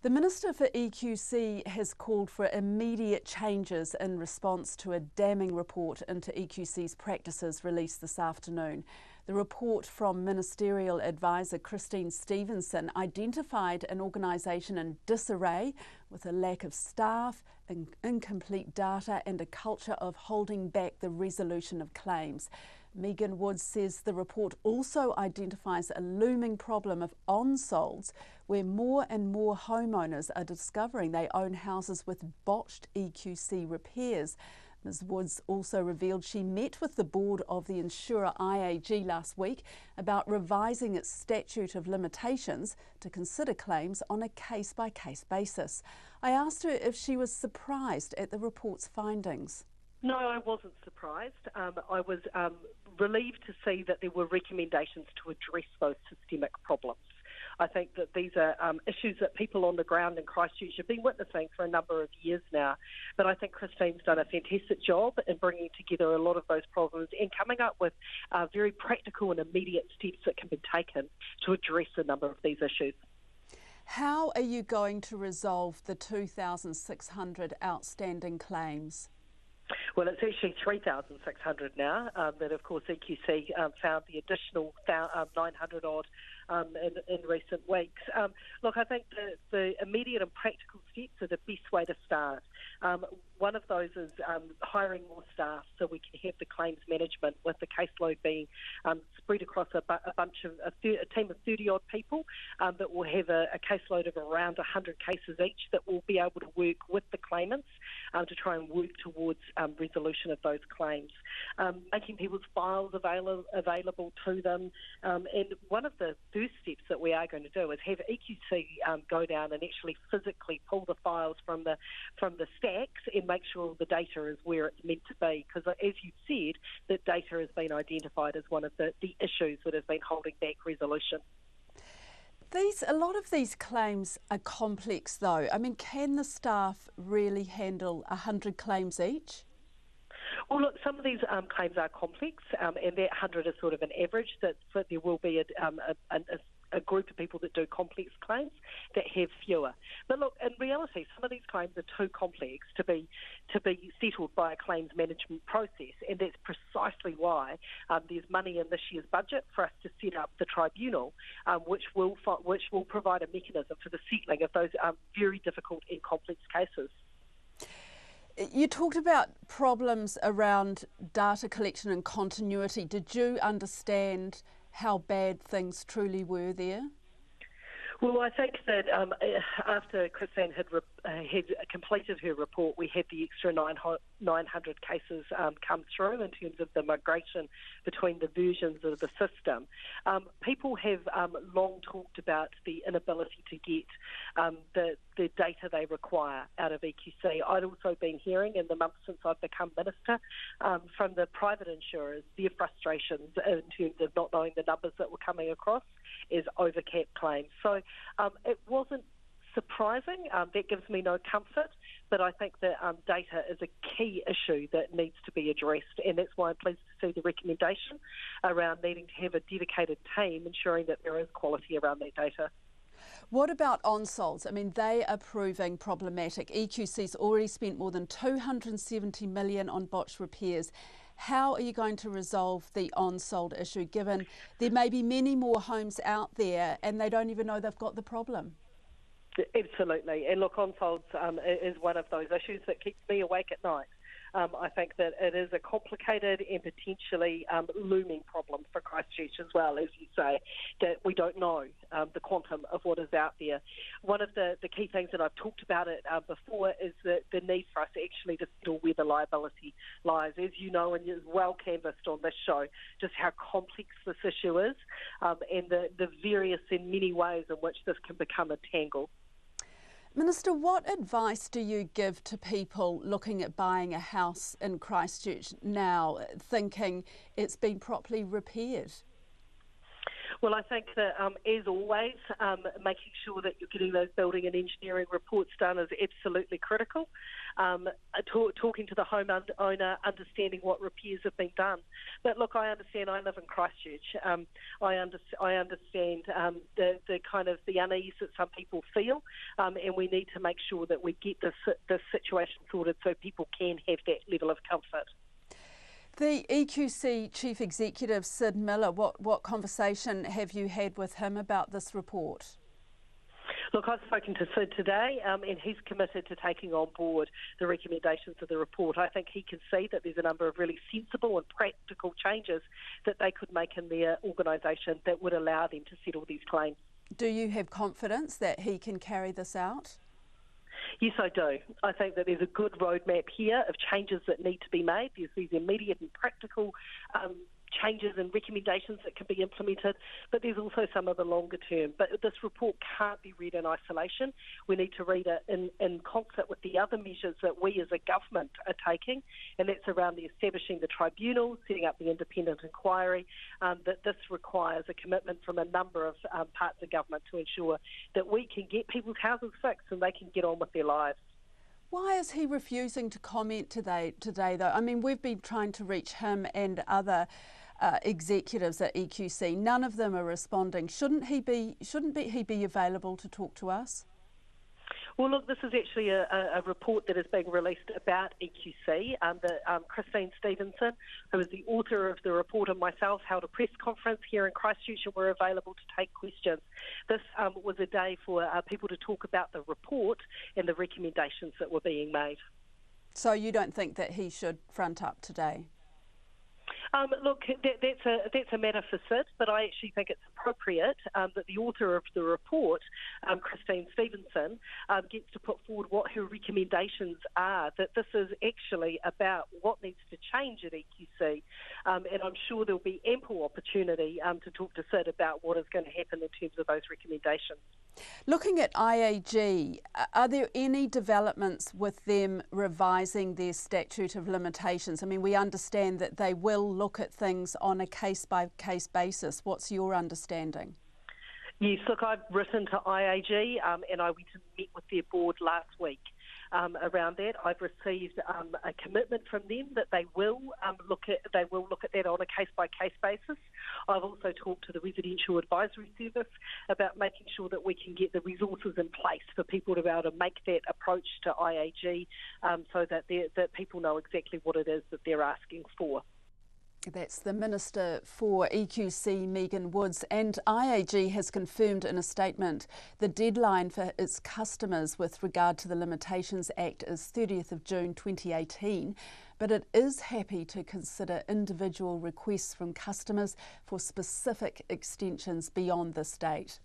The Minister for EQC has called for immediate changes in response to a damning report into EQC's practices released this afternoon. The report from Ministerial Advisor Christine Stevenson identified an organisation in disarray with a lack of staff, incomplete data and a culture of holding back the resolution of claims. Megan Woods says the report also identifies a looming problem of on-solds where more and more homeowners are discovering they own houses with botched EQC repairs. Ms Woods also revealed she met with the board of the insurer IAG last week about revising its statute of limitations to consider claims on a case-by-case basis. I asked her if she was surprised at the report's findings. No, I wasn't surprised. I was relieved to see that there were recommendations to address those systemic problems. I think that these are issues that people on the ground in Christchurch have been witnessing for a number of years now. But I think Christine's done a fantastic job in bringing together a lot of those problems and coming up with very practical and immediate steps that can be taken to address a number of these issues. How are you going to resolve the 2,600 outstanding claims? Well, it's actually 3,600 now, but of course EQC found the additional 900 odd in recent weeks. Look, I think the immediate and practical steps are the best way to start. One of those is hiring more staff so we can have the claims management with the caseload being spread across a team of 30 odd people that will have a caseload of around 100 cases each that will be able to work with the claimants to try and work towards resolution of those claims. Making people's files available to them. And one of the first steps that we are going to do is have EQC go down and actually physically pull the files from the stacks and make sure all the data is where it's meant to be. Because as you said, that data has been identified as one of the issues that has been holding back resolution. A lot of these claims are complex though. I mean, can the staff really handle 100 claims each? Well, look, some of these claims are complex, and that 100 is sort of an average. That there will be a group of people that do complex claims that have fewer. But look, in reality, some of these claims are too complex to be settled by a claims management process, and that's precisely why there's money in this year's budget for us to set up the tribunal, which will provide a mechanism for the settling of those very difficult and complex cases. You talked about problems around data collection and continuity. Did you understand how bad things truly were there? Well, I think that after Christine had completed her report, we had the extra 900 cases come through in terms of the migration between the versions of the system. People have long talked about the inability to get the data they require out of EQC. I'd also been hearing in the months since I've become Minister from the private insurers their frustrations in terms of not knowing the numbers that were coming across as overcapped claims. So it wasn't surprising. That gives me no comfort, but I think that data is a key issue that needs to be addressed, and that's why I'm pleased to see the recommendation around needing to have a dedicated team ensuring that there is quality around that data. What about on-solds? I mean, they are proving problematic. EQC's already spent more than $270 million on botched repairs. How are you going to resolve the on-sold issue, given there may be many more homes out there and they don't even know they've got the problem? Absolutely. And look, on-solds is one of those issues that keeps me awake at night. I think that it is a complicated and potentially looming problem for Christchurch as well, as you say, that we don't know the quantum of what is out there. One of the key things that I've talked about it before is the need for us actually to settle where the liability lies. As you know, and is well canvassed on this show, just how complex this issue is and the various and many ways in which this can become a tangle. Minister, what advice do you give to people looking at buying a house in Christchurch now, thinking it's been properly repaired? Well, I think that, as always, making sure that you're getting those building and engineering reports done is absolutely critical. Talking to the homeowner, understanding what repairs have been done. But look, I understand. I live in Christchurch. I understand the kind of the unease that some people feel, and we need to make sure that we get this situation sorted so people can have that level of comfort. The EQC Chief Executive, Sid Miller, what conversation have you had with him about this report? Look, I've spoken to Sid today, and he's committed to taking on board the recommendations of the report. I think he can see that there's a number of really sensible and practical changes that they could make in their organisation that would allow them to settle these claims. Do you have confidence that he can carry this out? Yes, I do. I think that there's a good roadmap here of changes that need to be made. There's these immediate and practical changes and recommendations that can be implemented, but there's also some of the longer term. But this report can't be read in isolation. We need to read it in concert with the other measures that we as a government are taking, and that's around the establishing the tribunal, setting up the independent inquiry, that this requires a commitment from a number of parts of government to ensure that we can get people's houses fixed and they can get on with their lives. Why is he refusing to comment today though? I mean, we've been trying to reach him and other executives at EQC. None of them are responding. Shouldn't he be available to talk to us? Well, look, this is actually a report that is being released about EQC. Christine Stevenson, who is the author of the report, and myself held a press conference here in Christchurch, and we're available to take questions. This was a day for people to talk about the report and the recommendations that were being made. So you don't think that he should front up today? Look, that's a matter for Sid, but I actually think it's appropriate that the author of the report, Christine Stevenson, gets to put forward what her recommendations are, that this is actually about what needs to change at EQC, and I'm sure there'll be ample opportunity to talk to Sid about what is going to happen in terms of those recommendations. Looking at IAG, are there any developments with them revising their statute of limitations? I mean, we understand that they will look at things on a case-by-case basis. What's your understanding? Yes, look, I've written to IAG and I went and met with their board last week around that. I've received a commitment from them that they will look at that on a case-by-case basis. I've also talked to the Residential Advisory Service about making sure that we can get the resources in place for people to be able to make that approach to IAG so that people know exactly what it is that they're asking for. That's the Minister for EQC, Megan Woods, and IAG has confirmed in a statement the deadline for its customers with regard to the Limitations Act is 30th of June 2018, but it is happy to consider individual requests from customers for specific extensions beyond this date.